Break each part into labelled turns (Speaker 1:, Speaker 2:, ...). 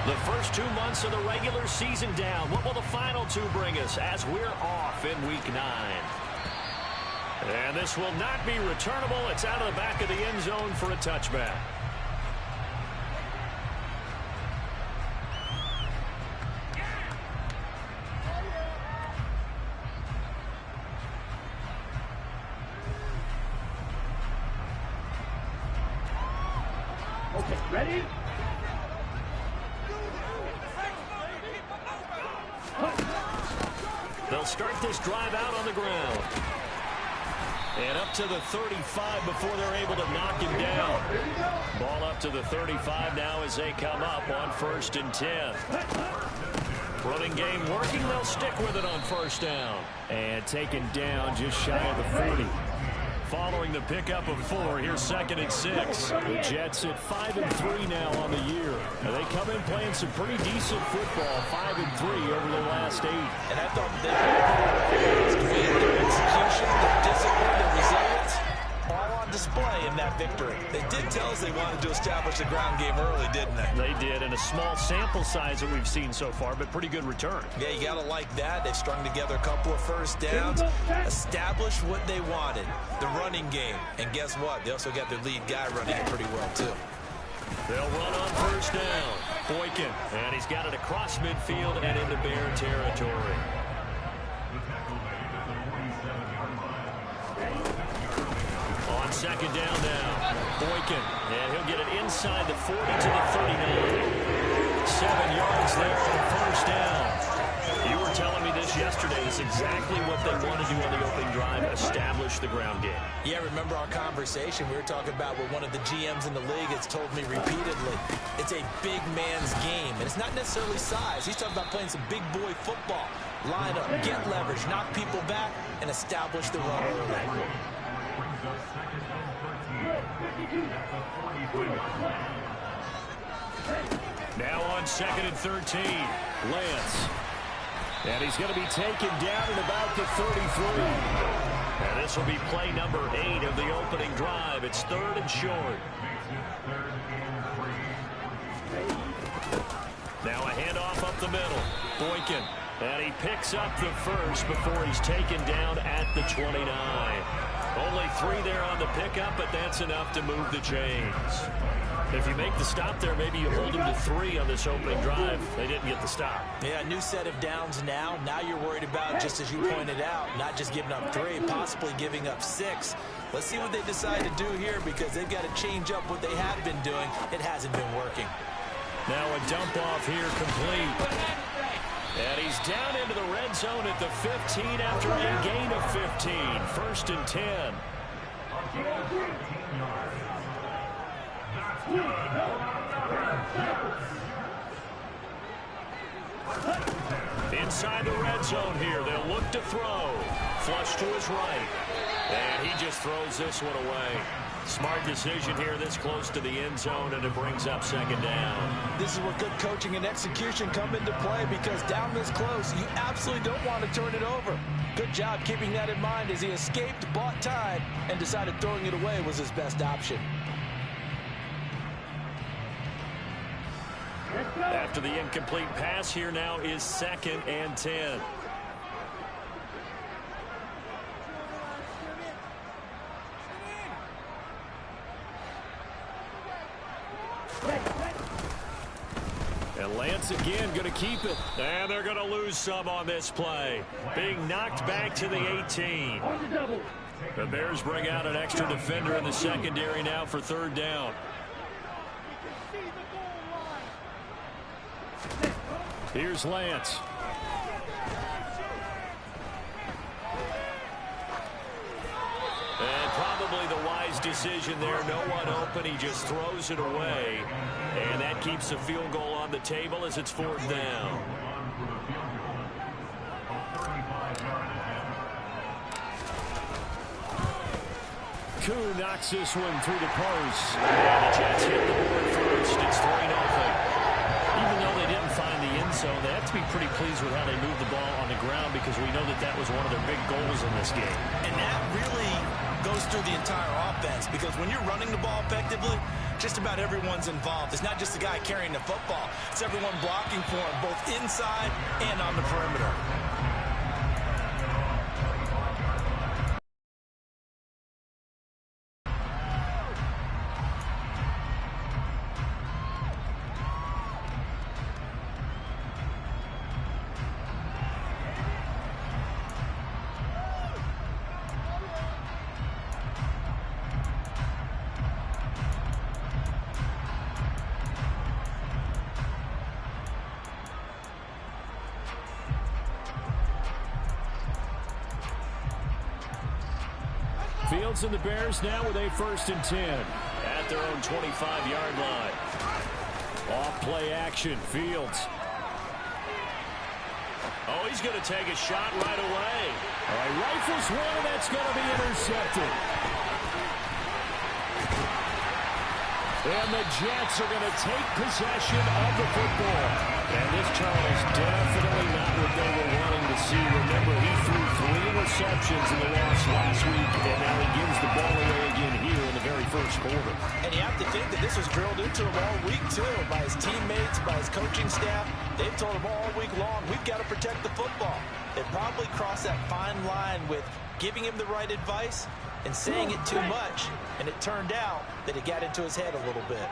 Speaker 1: The first 2 months of the regular season down. What will the final two bring us as we're off in Week 9? And this will not be returnable. It's out of the back of the end zone for a touchback.
Speaker 2: Okay, ready?
Speaker 1: They'll start this drive out on the ground. And up to the 35 before they're able to knock him down. Ball up to the 35 now as they come up on 1st and 10. Running game working. They'll stick with it on 1st down. And taken down just shy of the 40. Following the pickup of 4, here's 2nd and 6. The Jets at 5-3 now on the year. And they come in playing some pretty decent football, 5-3 over the last 8.
Speaker 3: And I thought they played their execution, their discipline, their resilience, all on display in that victory. They did tell us they wanted to establish the ground game early, didn't they?
Speaker 1: They did, in a small sample size that we've seen so far, but pretty good return.
Speaker 3: Yeah, you got to like that. They've strung together a couple of 1st downs, established what they wanted, the running game. And guess what? They also got their lead guy running it pretty well, too.
Speaker 1: They'll run on 1st down. Boykin, and he's got it across midfield and into Bear territory. On 2nd down now, Boykin, and he'll get it inside the 40 to the 39. 7 yards there on 1st down. You were telling me this yesterday. It's exactly what they want to do on the opening drive, establish the ground game.
Speaker 3: Yeah, remember our conversation? We were talking about what one of the GMs in the league has told me repeatedly. It's a big man's game, and it's not necessarily size. He's talking about playing some big boy football. Line up, get leverage, knock people back, and establish the run early.
Speaker 1: Now on 2nd and 13, Lance. And he's going to be taken down at about the 33. And this will be play number 8 of the opening drive. It's 3rd and short. Now a handoff up the middle. Boykin. And he picks up the 1st before he's taken down at the 29. Only 3 there on the pickup, but that's enough to move the chains. If you make the stop there, maybe you hold them to 3 on this opening drive. They didn't get the stop.
Speaker 3: Yeah, new set of downs now. Now you're worried about, just as you pointed out, not just giving up 3, possibly giving up 6. Let's see what they decide to do here, because they've got to change up what they have been doing. It hasn't been working. Now a dump off here complete.
Speaker 1: And he's down into the red zone at the 15 after a gain of 15. 1st and 10. Inside the red zone here. They'll look to throw. Flush to his right. And he just throws this one away. Smart decision here this close to the end zone, and it brings up 2nd down.
Speaker 3: This is where good coaching and execution come into play, because down this close, you absolutely don't want to turn it over. Good job keeping that in mind as he escaped, bought time, and decided throwing it away was his best option.
Speaker 1: After the incomplete pass, here now is 2nd and 10. And Lance again going to keep it. And they're going to lose some on this play. Being knocked back to the 18. The Bears bring out an extra defender in the secondary now for 3rd down. Here's Lance. And probably the wise decision there. No one open. He just throws it away. And that keeps the field goal on the table as it's 4th down. Koo knocks this one through the post. And the Jets hit the board first. It's 3-0. Even though they didn't find the end zone, they have to be pretty pleased with how they moved the ball on the ground, because we know that that was one of their big goals in this game.
Speaker 3: And that really goes through the entire offense, because when you're running the ball effectively, just about everyone's involved. It's not just the guy carrying the football. It's everyone blocking for him, both inside and on the perimeter.
Speaker 1: Fields and the Bears now with a 1st and 10 at their own 25-yard line. Off play action. Fields. Oh, he's going to take a shot right away. All right, rifles one, and that's going to be intercepted. And the Jets are going to take possession of the football. And this, Charles, definitely not what they were wanting to see. Remember, he threw 3 interceptions in the loss last week, and now he gives the ball away again here in the very first quarter. And you have to think that this was drilled into him all week, too, by his teammates, by his coaching staff. They've told him all week long, we've got to protect the football. They probably crossed that fine line with giving him the right advice and saying it too much, and it turned out that it got into his head a little bit.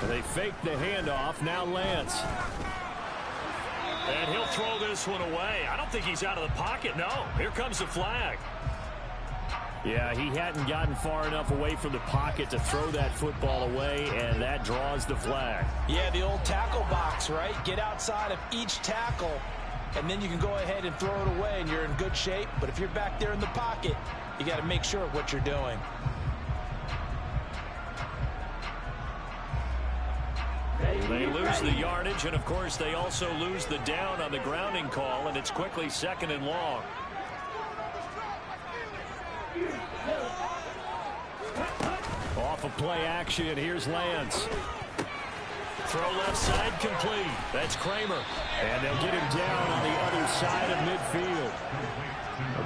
Speaker 1: They faked the handoff. Now Lance. And he'll throw this one away. I don't think he's out of the pocket. No, here comes the flag. Yeah, he hadn't gotten far enough away from the pocket to throw that football away, and that draws the flag.
Speaker 3: Yeah, the old tackle box, right? Get outside of each tackle, and then you can go ahead and throw it away, and you're in good shape. But if you're back there in the pocket, you got to make sure of what you're doing.
Speaker 1: They lose the yardage, and, of course, they also lose the down on the grounding call, and it's quickly 2nd and long. Off of play action, here's Lance. Throw left side complete. That's Kramer. And they'll get him down on the other side of midfield.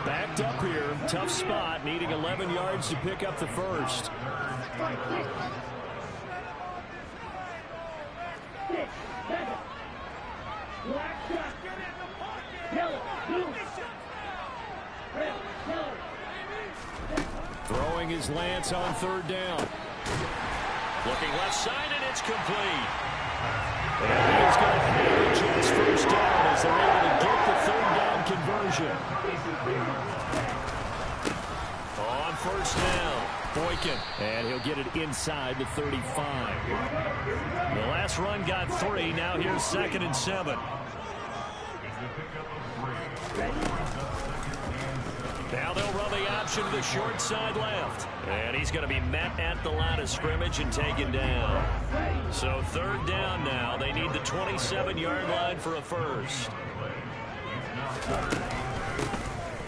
Speaker 1: Backed up here, tough spot, needing 11 yards to pick up the first. Throwing his Lance on 3rd down. Looking left side, and it's complete. And he's going to have the Jets first down as they're able to get the 3rd down conversion. On 1st down, Boykin, and he'll get it inside the 35. The last run got 3. Now here's 2nd and 7. Now they'll run the option to the short side left. And he's going to be met at the line of scrimmage and taken down. So 3rd down now. They need the 27-yard line for a first.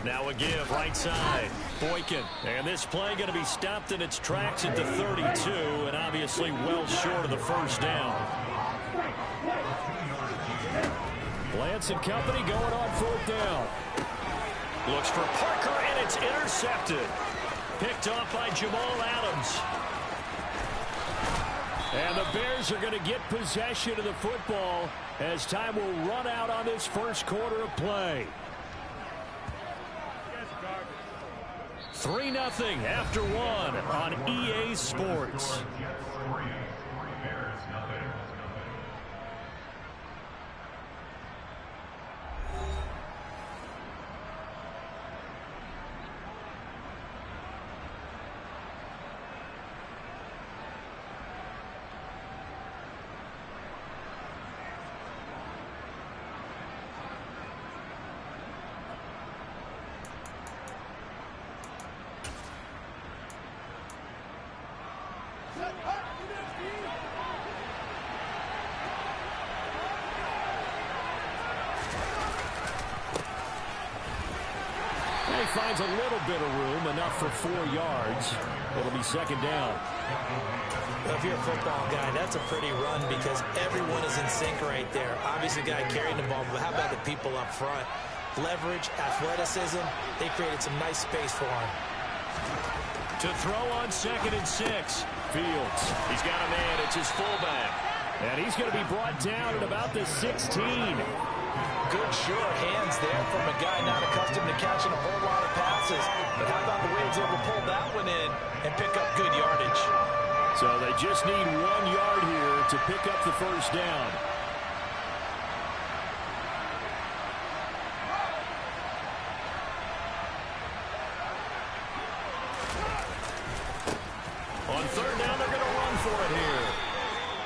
Speaker 1: Now a give, right side. Boykin. And this play going to be stopped in its tracks at the 32, and obviously well short of the first down. Lance and company going on 4th down. Looks for Parker, and it's intercepted. Picked off by Jamal Adams. And the Bears are going to get possession of the football as time will run out on this first quarter of play. 3-0 after 1 on EA Sports. Finds a little bit of room, enough for 4 yards. It'll be 2nd down.
Speaker 3: Well, if you're a football guy, that's a pretty run because everyone is in sync right there. Obviously, the guy carrying the ball, but how about the people up front? Leverage, athleticism, they created some nice space for him.
Speaker 1: To throw on 2nd and 6. Fields. He's got a man. It's his fullback. And he's going to be brought down at about the 16.
Speaker 3: Good sure hands there from a guy not accustomed to catching a whole lot of passes. But how about the way he's able to pull that one in and pick up good yardage?
Speaker 1: So they just need 1 yard here to pick up the first down. On 3rd down, they're going to run for it here.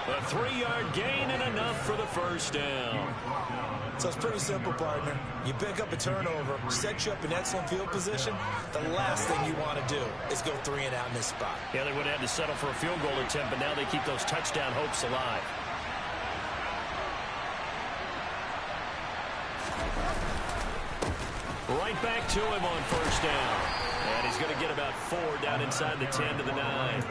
Speaker 1: A 3-yard gain and enough for the first down.
Speaker 3: So it's pretty simple, partner. You pick up a turnover, set you up in excellent field position. The last thing you want to do is go 3 and out in this spot.
Speaker 1: Yeah, they would have had to settle for a field goal attempt, but now they keep those touchdown hopes alive. Right back to him on first down. And he's going to get about 4 down inside the 10 to the 9.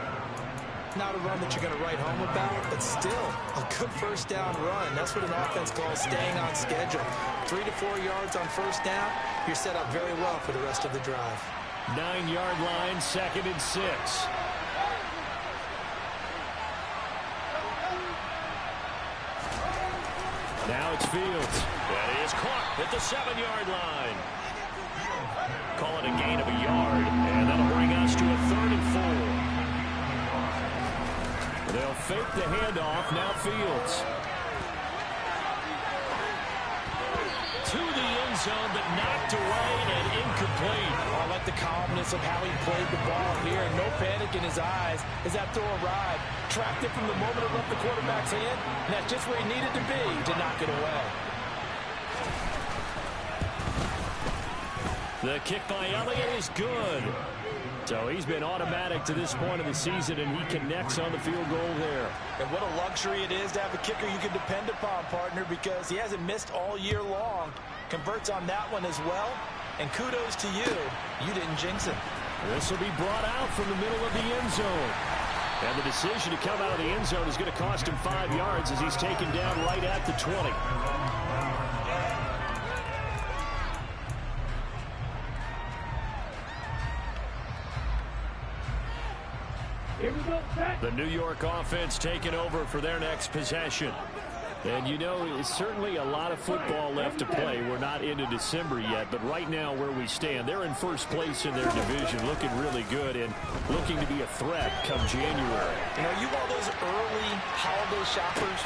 Speaker 3: Not a run that you're going to write home about, but still a good first down run. That's what an offense calls staying on schedule. 3 to 4 yards on first down, you're set up very well for the rest of the drive.
Speaker 1: 9-yard line, 2nd and 6. Now it's Fields. And he is caught at the 7-yard line. Call it a gain of a yard, and that'll bring us to a 3rd and 4. They'll fake the handoff. Now Fields. To the end zone, but knocked away and incomplete.
Speaker 3: I like the calmness of how he played the ball here. No panic in his eyes as that throw arrived. Tracked it from the moment it left the quarterback's hand, and that's just where he needed to be to knock it away.
Speaker 1: The kick by Elliott is good. So he's been automatic to this point of the season, and he connects on the field goal there.
Speaker 3: And what a luxury it is to have a kicker you can depend upon, partner, because he hasn't missed all year long. Converts on that one as well, and kudos to you. You didn't jinx it.
Speaker 1: This will be brought out from the middle of the end zone. And the decision to come out of the end zone is going to cost him 5 yards as he's taken down right at the 20.
Speaker 2: Here we go, set.
Speaker 1: The New York offense taking over for their next possession. And you know, it's certainly a lot of football left to play. We're not into December yet, but right now where we stand, they're in first place in their division, looking really good and looking to be a threat come January.
Speaker 3: You know, you all those early holiday shoppers?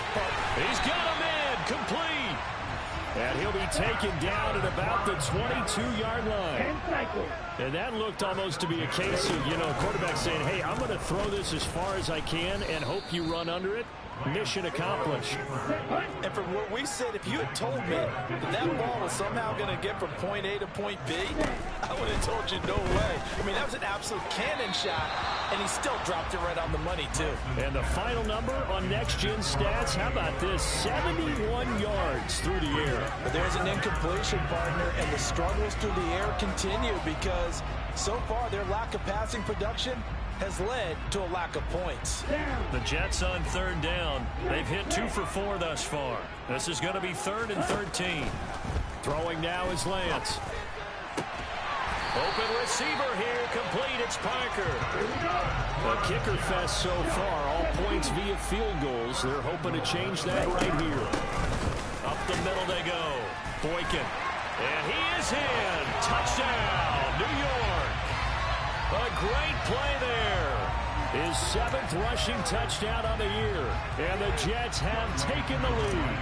Speaker 1: He's got a man, complete. And he'll be taken down at about the 22-yard line.
Speaker 2: 10 cycles.
Speaker 1: And that looked almost to be a case of, you know, quarterback saying, hey, I'm going to throw this as far as I can and hope you run under it. Mission accomplished.
Speaker 3: And from where we sit, if you had told me that ball was somehow going to get from point A to point B, I would have told you no way. I mean, that was an absolute cannon shot, and he still dropped it right on the money, too.
Speaker 1: And the final number on Next Gen Stats, how about this? 71 yards through the air.
Speaker 3: But there's an incompletion, partner, and the struggles through the air continue because so far their lack of passing production has led to a lack of points.
Speaker 1: The Jets on 3rd down. They've hit 2 for 4 thus far. This is going to be 3rd and 13. Throwing now is Lance. Open receiver here, complete. It's Parker. A kicker fest so far. All points via field goals. They're hoping to change that right here. Up the middle they go. Boykin. And he is in. Touchdown, New York. A great play there. His 7th rushing touchdown on the year. And the Jets have taken the lead.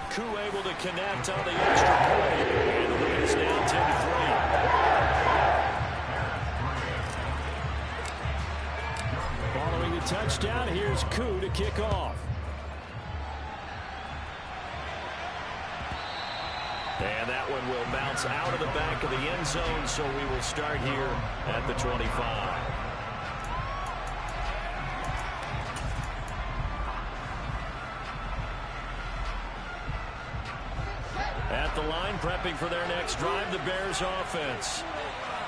Speaker 1: Koo able to connect on the extra point. And the lead is now 10-3. Following the touchdown, here's Koo to kick off. And that one will bounce out of the back of the end zone, so we will start here at the 25. At the line, prepping for their next drive, the Bears offense.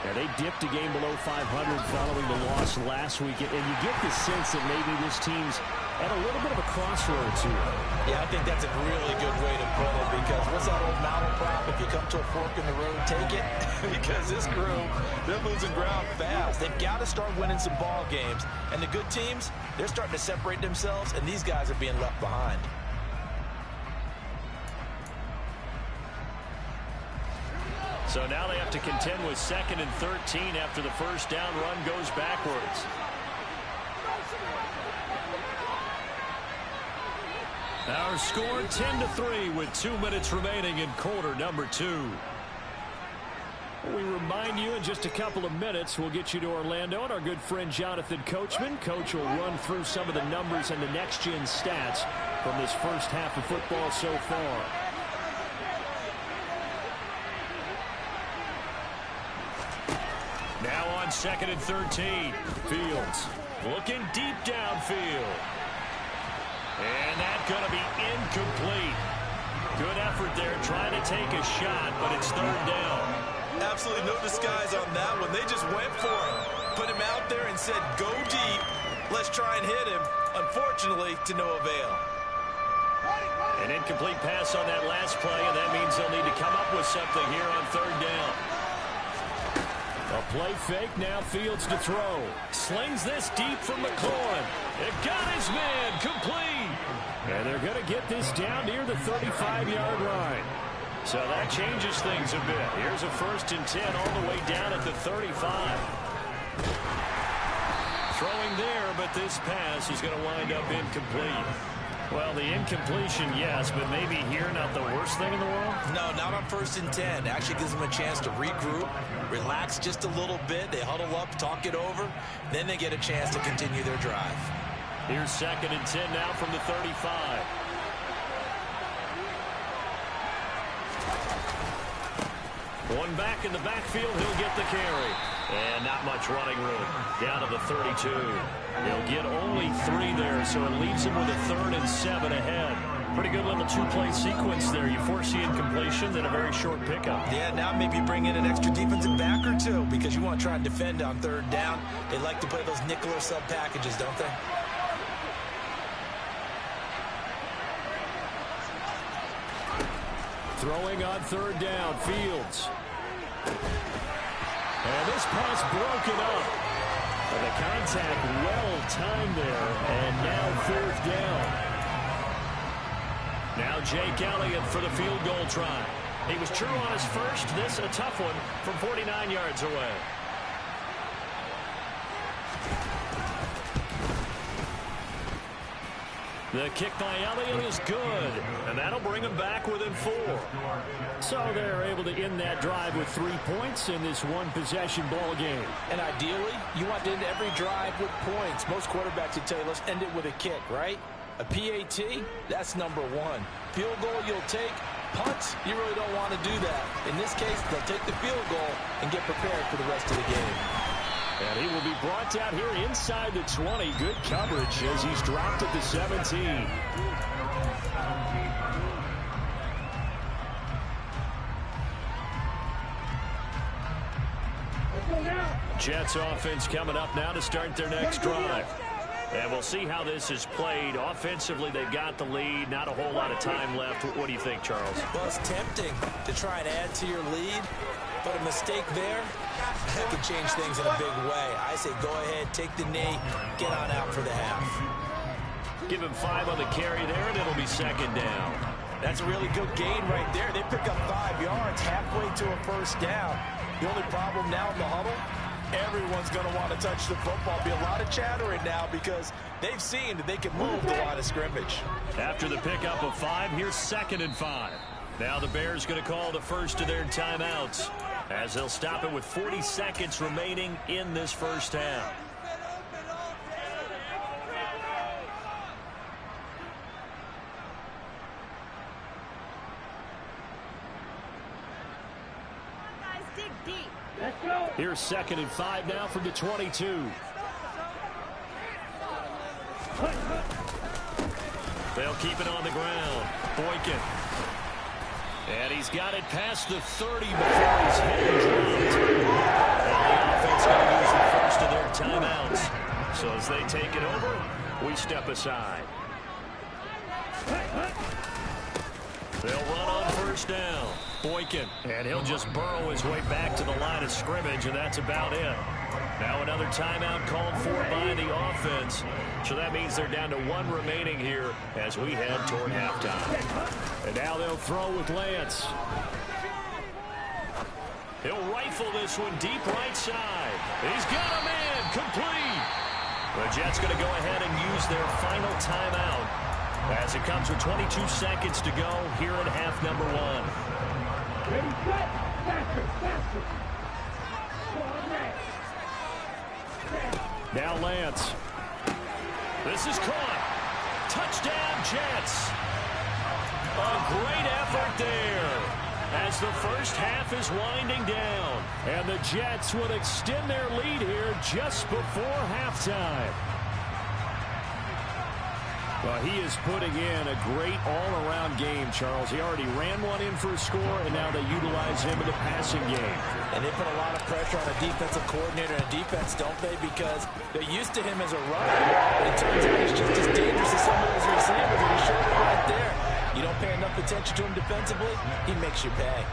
Speaker 1: Yeah, they dipped a game below 500 following the loss last week, and you get the sense that maybe this team's at a little bit of a crossroads here.
Speaker 3: Yeah, I think that's a really good way to put it, because what's that old mountain prop? If you come to a fork in the road, take it. Because this crew, they're losing ground fast. They've got to start winning some ball games. And the good teams, they're starting to separate themselves, and these guys are being left behind.
Speaker 1: So now they have to contend with 2nd and 13 after the first down run goes backwards. Our score 10-3 with 2 minutes remaining in quarter number 2. We remind you in just a couple of minutes we'll get you to Orlando and our good friend Jonathan Coachman. Coach will run through some of the numbers and the next-gen stats from this first half of football so far. Now on 2nd and 13. Fields looking deep downfield. And that's going to be incomplete. Good effort there trying to take a shot, but it's 3rd down.
Speaker 3: Absolutely no disguise on that one. They just went for him. Put him out there and said, go deep. Let's try and hit him. Unfortunately, to no avail.
Speaker 1: An incomplete pass on that last play, and that means they'll need to come up with something here on 3rd down. A play fake, now Fields to throw. Slings this deep from McLaurin. It got his man, complete. And they're going to get this down near the 35-yard line. So that changes things a bit. Here's a 1st and 10 all the way down at the 35. Throwing there, but this pass is going to wind up incomplete. Well, the incompletion, yes, but maybe here not the worst thing in the world?
Speaker 3: No, not on 1st and 10. Actually gives them a chance to regroup, relax just a little bit. They huddle up, talk it over. Then they get a chance to continue their drive.
Speaker 1: Here's 2nd and 10 now from the 35. One back in the backfield, he'll get the carry. And not much running room. Down to the 32. They'll get only 3 there, so it leaves them with a 3rd and 7 ahead. Pretty good little 2-play sequence there. You force the incompletion, then a very short pickup.
Speaker 3: Yeah, now maybe bring in an extra defensive back or two, because you want to try and defend on 3rd down. They like to play those nickel or sub packages, don't they?
Speaker 1: Throwing on 3rd down, Fields. And this pass broken up. But the contact well timed there, and now 4th down. Now Jake Elliott for the field goal try. He was true on his first. This a tough one from 49 yards away. The kick by Elliott is good, and that'll bring them back within 4. So they're able to end that drive with 3 points in this one-possession ball game.
Speaker 3: And ideally, you want to end every drive with points. Most quarterbacks would tell you, let's end it with a kick, right? A PAT, that's number 1. Field goal you'll take. Punts, you really don't want to do that. In this case, they'll take the field goal and get prepared for the rest of the game.
Speaker 1: And he will be brought down here inside the 20. Good coverage as he's dropped at the 17. Jets offense coming up now to start their next drive. And we'll see how this is played. Offensively, they've got the lead. Not a whole lot of time left. What do you think, Charles?
Speaker 3: Well, it's tempting to try and add to your lead. But a mistake there, that could change things in a big way. I say go ahead, take the knee, get on out for the half.
Speaker 1: Give him 5 on the carry there, and it'll be 2nd down.
Speaker 3: That's a really good gain right there. They pick up 5 yards halfway to a 1st down. The only problem now in the huddle, everyone's going to want to touch the football. Be a lot of chattering now because they've seen that they can move the line of scrimmage.
Speaker 1: After the pickup of 5, here's 2nd and 5. Now the Bears going to call the first of their timeouts as they'll stop it with 40 seconds remaining in this first half. Here's 2nd and 5 now from the 22. They'll keep it on the ground. Boykin. And he's got it past the 30 before he's hit and dropped. And as they take it over, we step aside. They'll run on first down. Boykin, and he'll just burrow his way back to the line of scrimmage, and that's about it. Now another timeout called for by the offense. So that means they're down to one remaining here as we head toward halftime. And now they'll throw with Lance. He'll rifle this one deep right side. He's got a man complete. The Jets going to go ahead and use their final timeout as it comes with 22 seconds to go here in half number one.
Speaker 2: Ready, set, faster, faster.
Speaker 1: Now Lance. This is caught. Touchdown Jets. A great effort there as the first half is winding down. And the Jets would extend their lead here just before halftime. Well, he is putting in a great all-around game, Charles. He already ran one in for a score, and now they utilize him in the passing game.
Speaker 3: And they put a lot of pressure on a defensive coordinator and defense, don't they? Because they're used to him as a runner. But it turns out he's just as dangerous as some of those receivers, and he showed it right there. You don't pay enough attention to him defensively, he makes you pay.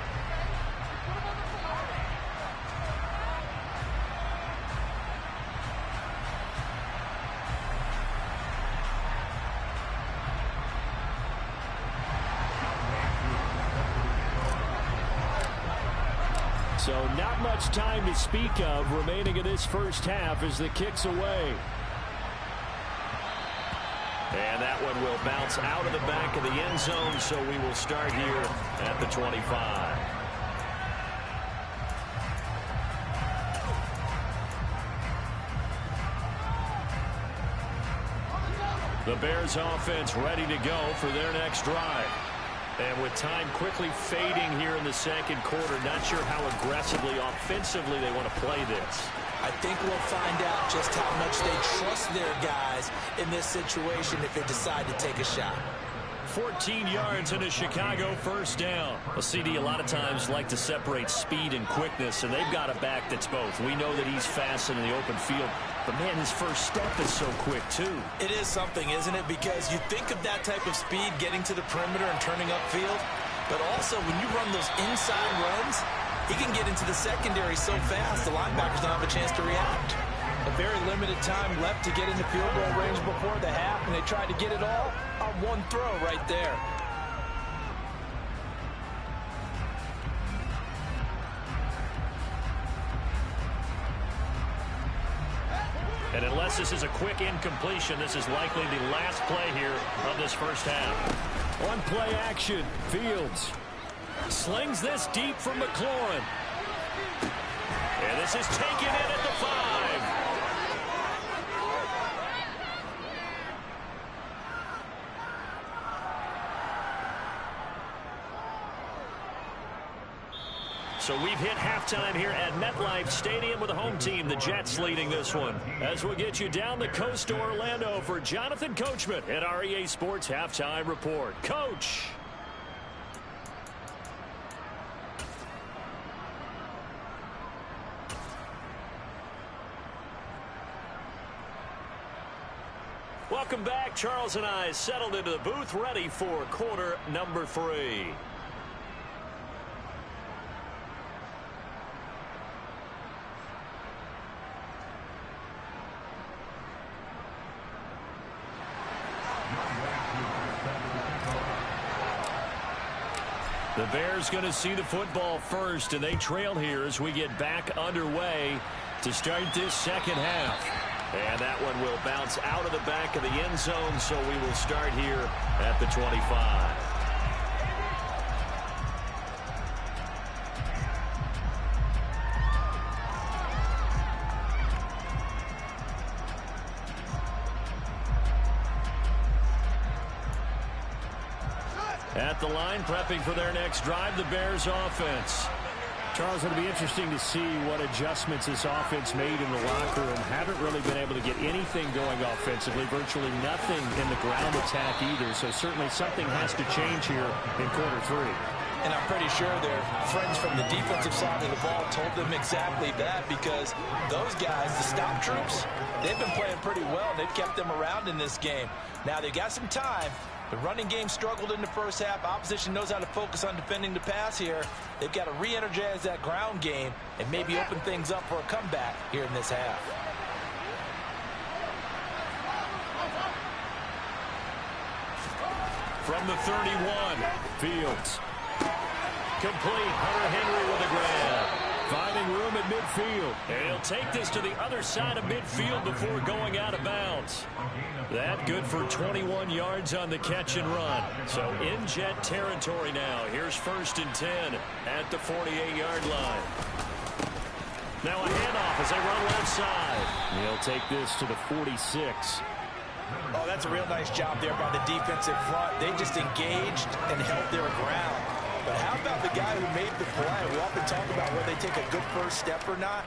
Speaker 1: So not much time to speak of remaining in this first half as the kick's away. And that one will bounce out of the back of the end zone, so we will start here at the 25. The Bears offense ready to go for their next drive. And with time quickly fading here in the second quarter, not sure how aggressively, offensively they want to play this.
Speaker 3: I think we'll find out just how much they trust their guys in this situation if they decide to take a shot.
Speaker 1: 14 yards and a Chicago first down. Well, CD a lot of times like to separate speed and quickness, and they've got a back that's both. We know that he's fast in the open field, but man, his first step is so quick too.
Speaker 3: It is something, isn't it? Because you think of that type of speed getting to the perimeter and turning upfield, but also when you run those inside runs, he can get into the secondary so fast the linebackers don't have a chance to react. A very limited time left to get into field goal range before the half, and they tried to get it all on one throw right there.
Speaker 1: And unless this is a quick incompletion, this is likely the last play here of this first half. On play action, Fields slings this deep from McLaurin. And this is taken in at the 5. So we've hit halftime here at MetLife Stadium with the home team, the Jets, leading this one. As we get you down the coast to Orlando for Jonathan Coachman at our EA Sports Halftime Report. Coach. Welcome back. Charles and I settled into the booth, ready for quarter number 3. The Bears going to see the football first, and they trail here as we get back underway to start this second half. And that one will bounce out of the back of the end zone, so we will start here at the 25. At the line, prepping for their next drive, the Bears offense. Charles, it'll be interesting to see what adjustments this offense made in the locker room. Haven't really been able to get anything going offensively, virtually nothing in the ground attack either. So certainly something has to change here in quarter 3.
Speaker 3: And I'm pretty sure their friends from the defensive side of the ball told them exactly that, because those guys, the stop troops, they've been playing pretty well. They've kept them around in this game. Now, they've got some time. The running game struggled in the first half. Opposition knows how to focus on defending the pass here. They've got to re-energize that ground game and maybe open things up for a comeback here in this half.
Speaker 1: From the 31, Fields. Complete. Hunter Henry with a grab. Finding room at midfield. And he'll take this to the other side of midfield before going out of bounds. That good for 21 yards on the catch and run. So in Jet territory now. Here's 1st and 10 at the 48-yard line. Now a handoff as they run left side. He'll take this to the 46.
Speaker 3: Oh, that's a real nice job there by the defensive front. They just engaged and held their ground. But how about the guy who made the play? We often talk about whether they take a good first step or not.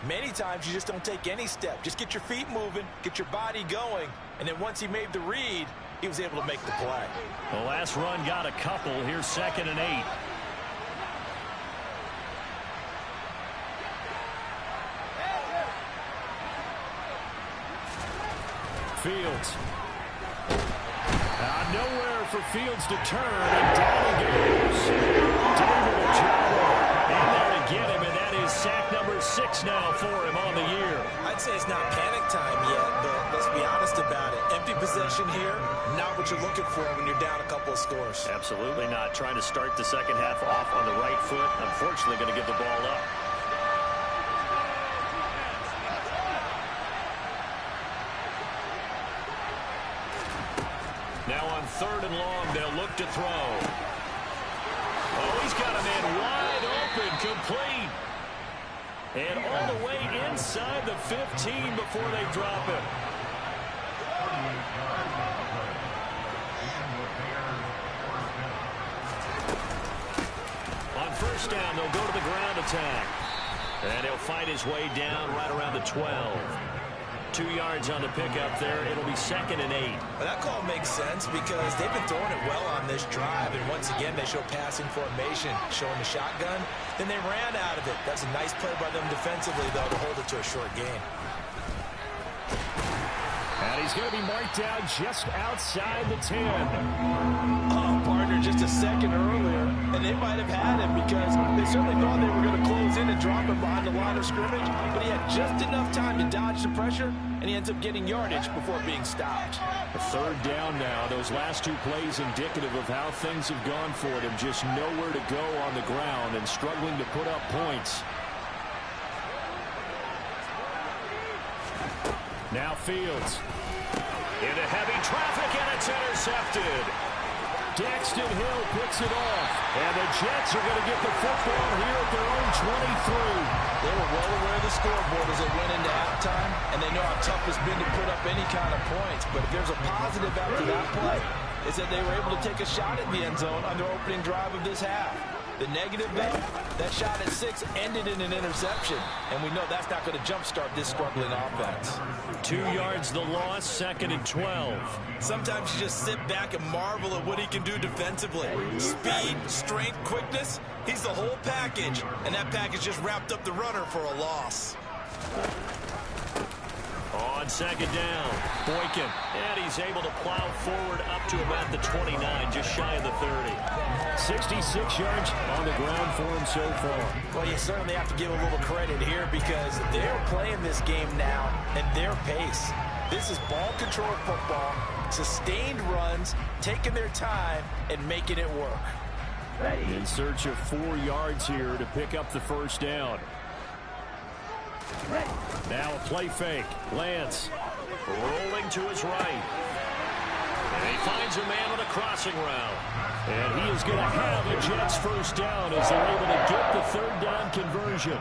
Speaker 3: Many times you just don't take any step. Just get your feet moving, get your body going, and then once he made the read, he was able to make the play.
Speaker 1: The last run got a couple. Here's 2nd and 8. Fields. Nowhere for Fields to turn, and down he goes. David Ojabo in there to get him, and that is sack number 6 now for him on the year.
Speaker 3: I'd say it's not panic time yet, but let's be honest about it. Empty possession here, not what you're looking for when you're down a couple of scores.
Speaker 1: Absolutely not. Trying to start the second half off on the right foot. Unfortunately, going to give the ball up. Now on 3rd and long, they'll look to throw. Oh, he's got a man wide open, complete. And all the way inside the 15 before they drop him. On 1st down, they'll go to the ground attack. And he'll fight his way down right around the 12. 2 yards on the pickup there. It'll be 2nd and 8.
Speaker 3: Well, that call makes sense because they've been throwing it well on this drive, and once again they show passing formation, showing the shotgun. Then they ran out of it. That's a nice play by them defensively, though, to hold it to a short gain.
Speaker 1: And he's going to be marked down just outside the 10.
Speaker 3: Oh, partner, just a second earlier, and they might have had him because they certainly thought they were going to close in and drop him behind the line of scrimmage, but he had just enough time to dodge the pressure, and he ends up getting yardage before being stopped.
Speaker 1: A 3rd down now. Those last 2 plays indicative of how things have gone for them. Just nowhere to go on the ground and struggling to put up points. Now Fields. Into heavy traffic, and it's intercepted. Daxton Hill picks it off. And the Jets are going to get the football here at their own 23.
Speaker 3: They were well aware of the scoreboard as they went into halftime, and they know how tough it's been to put up any kind of points. But if there's a positive after that play, it's that they were able to take a shot at the end zone on their opening drive of this half. The negative, though, that shot at 6 ended in an interception, and we know that's not going to jumpstart this struggling offense.
Speaker 1: 2 yards the loss, 2nd and 12.
Speaker 3: Sometimes you just sit back and marvel at what he can do defensively. Speed, strength, quickness, he's the whole package, and that package just wrapped up the runner for a loss.
Speaker 1: On 2nd down, Boykin, and he's able to plow forward up to about the 29, just shy of the 30. 66 yards on the ground for him so far.
Speaker 3: Well, you certainly have to give a little credit here because they're playing this game now at their pace. This is ball control football, sustained runs, taking their time, and making it work.
Speaker 1: In search of 4 yards here to pick up the 1st down. Now a play fake. Lance rolling to his right. And he finds a man on a crossing route. And he is going to have a Jets 1st down as they're able to get the 3rd down conversion.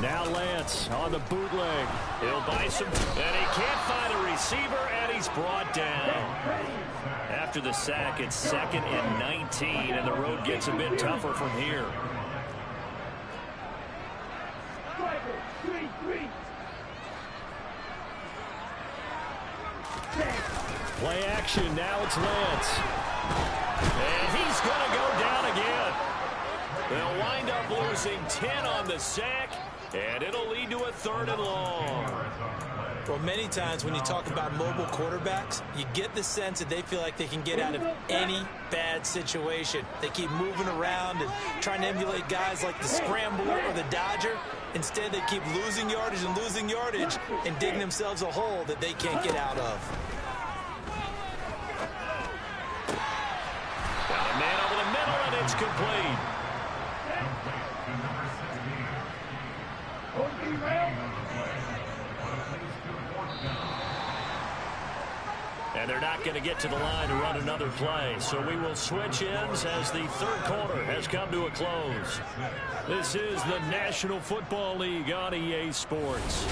Speaker 1: Now Lance on the bootleg. He'll buy some, and he can't find a receiver, and he's brought down. After the sack, it's 2nd and 19, and the road gets a bit tougher from here. Play action. Now it's Lance. And he's going to go down again. They'll wind up losing 10 on the sack, and it'll lead to a 3rd and long.
Speaker 3: Well, many times when you talk about mobile quarterbacks, you get the sense that they feel like they can get out of any bad situation. They keep moving around and trying to emulate guys like the Scrambler or the Dodger. Instead, they keep losing yardage and digging themselves a hole that they can't get out of.
Speaker 1: Got a man over the middle, and it's complete. And they're not going to get to the line to run another play. So we will switch ends as the 3rd quarter has come to a close. This is the National Football League on EA Sports.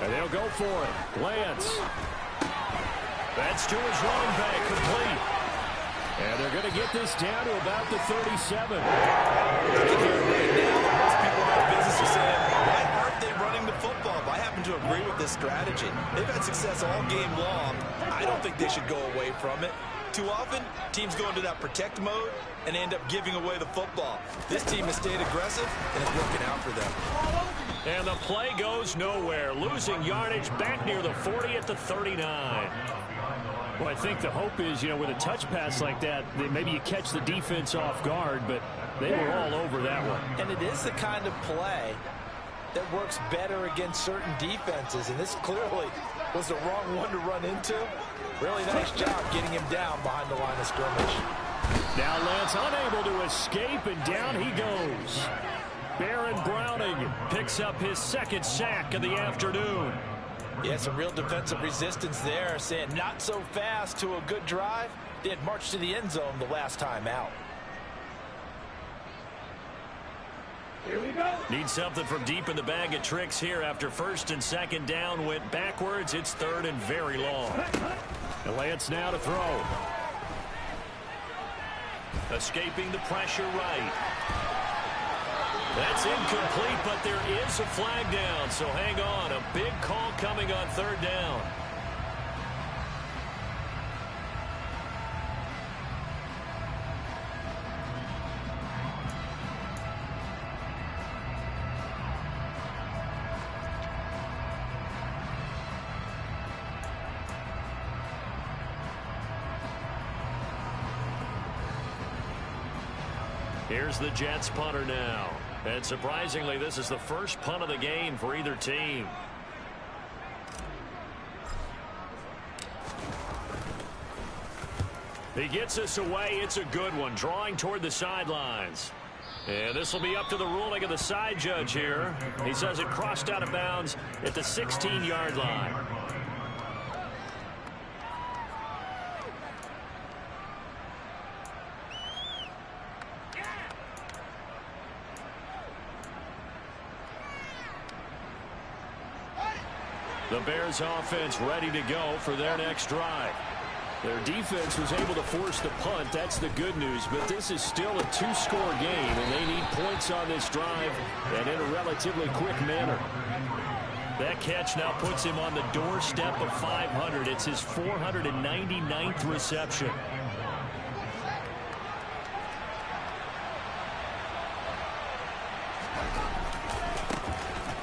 Speaker 1: And they'll go for it. Lance. That's to his running back, complete. And they're going to get this down to about the 37.
Speaker 3: Right now, most people in our business are saying, why aren't they running the football? I happen to agree with this strategy. They've had success all game long. I don't think they should go away from it. Too often, teams go into that protect mode and end up giving away the football. This team has stayed aggressive, and it's working out for them.
Speaker 1: And the play goes nowhere. Losing yardage back near the 40 at the 39. Well, I think the hope is, with a touch pass like that, maybe you catch the defense off guard, but they were all over that one.
Speaker 3: And it is the kind of play that works better against certain defenses, and this clearly was the wrong one to run into. Really nice job getting him down behind the line of scrimmage.
Speaker 1: Now Lance unable to escape, and down he goes. Baron Browning picks up his 2nd sack of the afternoon.
Speaker 3: Yeah, some real defensive resistance there, saying not so fast to a good drive. They had marched to the end zone the last time out.
Speaker 2: Here we go.
Speaker 1: Need something from deep in the bag of tricks here after 1st and 2nd down went backwards. It's 3rd and very long. And Lance now to throw. Escaping the pressure right. That's incomplete, but there is a flag down, so hang on. A big call coming on 3rd down. Here's the Jets punter now. And surprisingly, this is the first punt of the game for either team. He gets us away. It's a good one, drawing toward the sidelines. And this will be up to the ruling of the side judge here. He says it crossed out of bounds at the 16-yard line. The Bears offense ready to go for their next drive. Their defense was able to force the punt. That's the good news. But this is still a 2-score game, and they need points on this drive and in a relatively quick manner. That catch now puts him on the doorstep of 500. It's his 499th reception.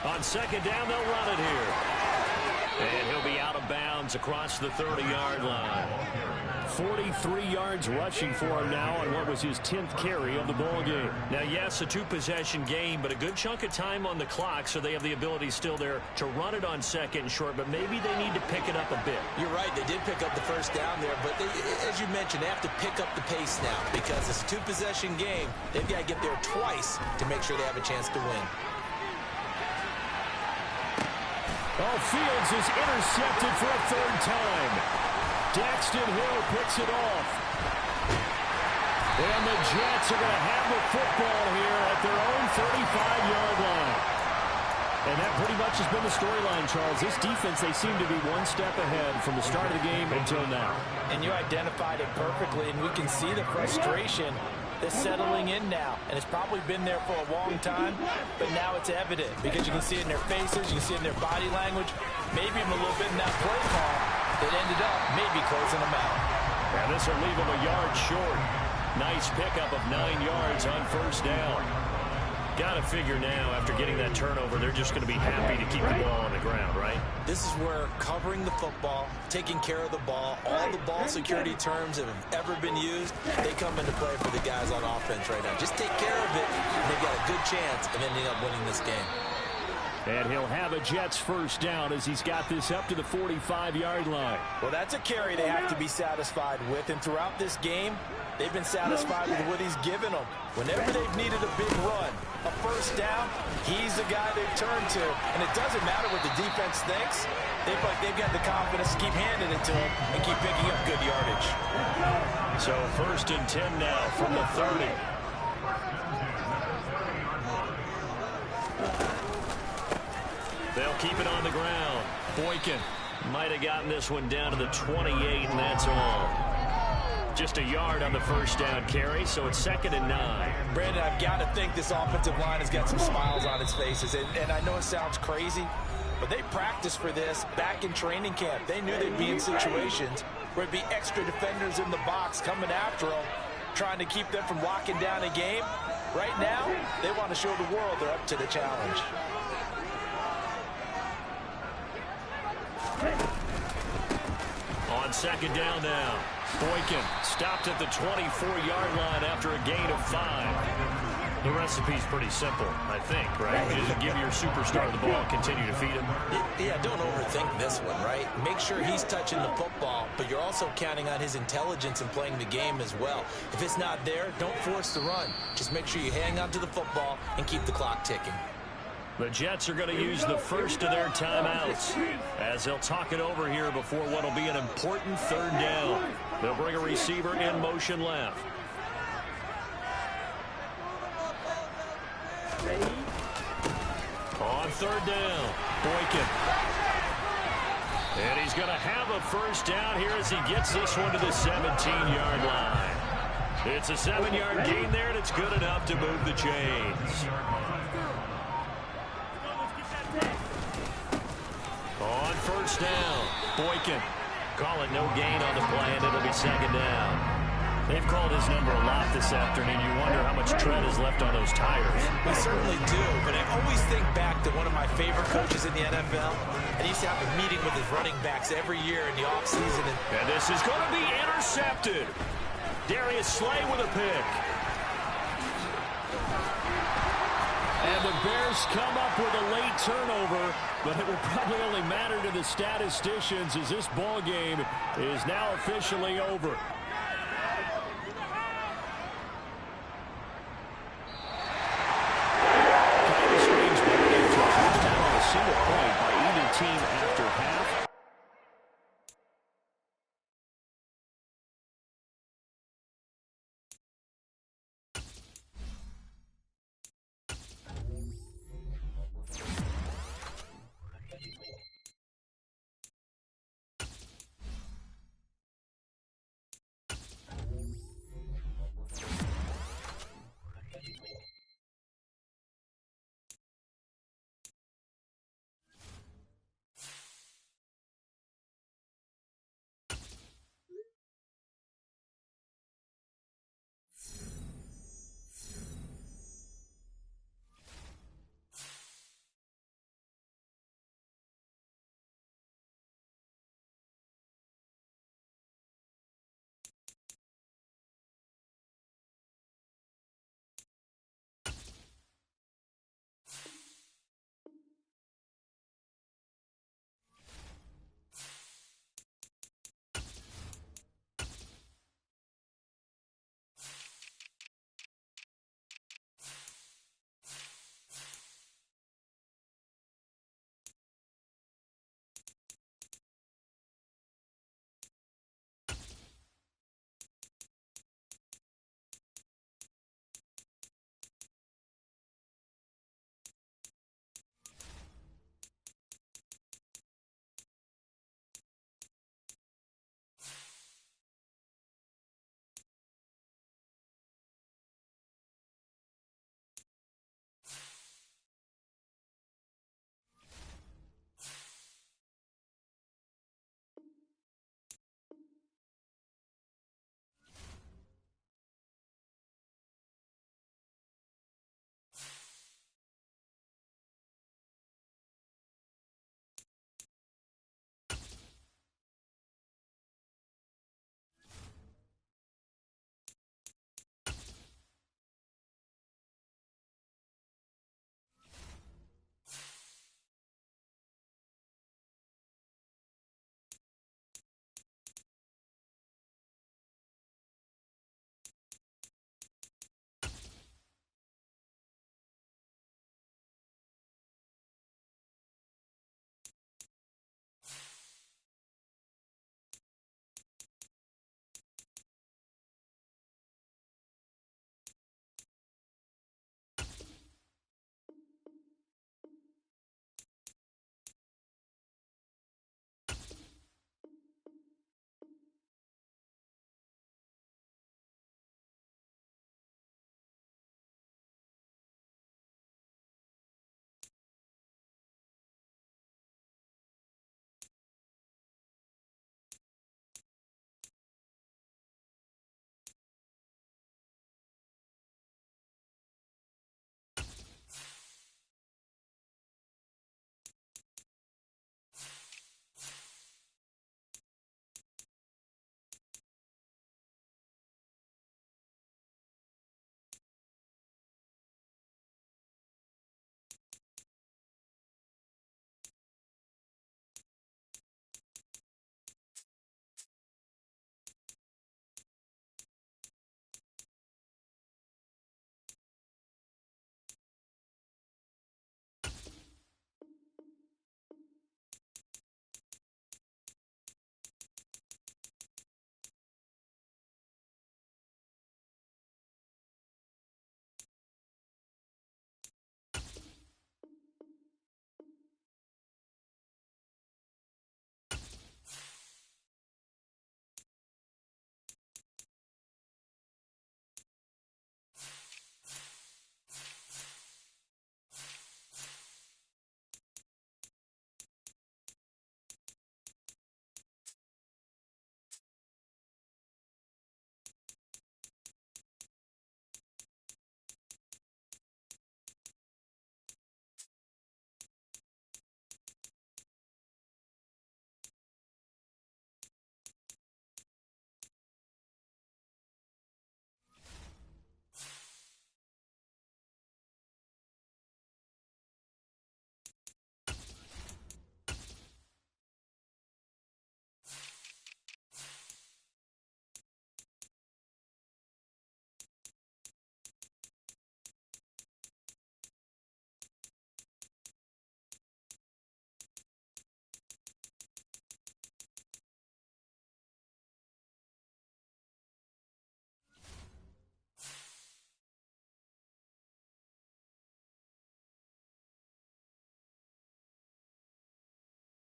Speaker 1: On 2nd down, they'll run it here. And he'll be out of bounds across the 30-yard line. 43 yards rushing for him now on what was his 10th carry of the ball game. Now, yes, a 2-possession game, but a good chunk of time on the clock, so they have the ability still there to run it on 2nd and short, but maybe they need to pick it up a bit.
Speaker 3: You're right. They did pick up the 1st down there, but they, as you mentioned, they have to pick up the pace now because it's a 2-possession game. They've got to get there twice to make sure they have a chance to win.
Speaker 1: Oh, Fields is intercepted for a 3rd time. Daxton Hill picks it off. And the Jets are going to have the football here at their own 35-yard line. And that pretty much has been the storyline, Charles. This defense, they seem to be one step ahead from the start of the game until now.
Speaker 3: And you identified it perfectly, and we can see the frustration that's settling in now. And it's probably been there for a long time, but now it's evident because you can see it in their faces, you can see it in their body language, maybe even a little bit in that play call that ended up maybe closing them out.
Speaker 1: And this will leave them a yard short. Nice pickup of 9 yards on first down. Got to figure now, after getting that turnover, they're just going to be happy to keep the ball on the ground, right?
Speaker 3: This is where covering the football, taking care of the ball, all the ball security terms that have ever been used, they come into play for the guys on offense right now. Just take care of it, and they've got a good chance of ending up winning this game.
Speaker 1: And he'll have a Jets first down as he's got this up to the 45-yard line.
Speaker 3: Well, that's a carry they have to be satisfied with, and throughout this game, they've been satisfied with what he's given them. Whenever they've needed a big run, a first down, he's the guy they've turned to. And it doesn't matter what the defense thinks. They feel like they've got the confidence to keep handing it to him and keep picking up good yardage.
Speaker 1: So 1st and 10 now from the 30. They'll keep it on the ground. Boykin might have gotten this one down to the 28, and that's all. Just a yard on the first down carry, so it's 2nd and 9.
Speaker 3: Brandon, I've got to think this offensive line has got some smiles on its faces. And I know it sounds crazy, but they practiced for this back in training camp. They knew they'd be in situations where it'd be extra defenders in the box coming after them, trying to keep them from locking down a game. Right now, they want to show the world they're up to the challenge.
Speaker 1: On 2nd down now. Boykin stopped at the 24-yard line after a gain of 5. The recipe's pretty simple, I think, right? Just give your superstar the ball and continue to feed him.
Speaker 3: Yeah, don't overthink this one, right? Make sure he's touching the football, but you're also counting on his intelligence in playing the game as well. If it's not there, don't force the run. Just make sure you hang on to the football and keep the clock ticking.
Speaker 1: The Jets are going to use the first of their timeouts as they'll talk it over here before what will be an important 3rd down. They'll bring a receiver in motion left. On 3rd down, Boykin. And he's going to have a first down here as he gets this one to the 17-yard line. It's a 7-yard gain there, and it's good enough to move the chains. On first down, Boykin. Call it no gain on the play, and it'll be 2nd down. They've called his number a lot this afternoon. You wonder how much tread is left on those tires.
Speaker 3: We certainly do, but I always think back to one of my favorite coaches in the NFL, and he used to have a meeting with his running backs every year in the offseason.
Speaker 1: And this is going to be intercepted. Darius Slay with a pick. And the Bears come up with a late turnover, but it will probably only matter to the statisticians as this ball game is now officially over.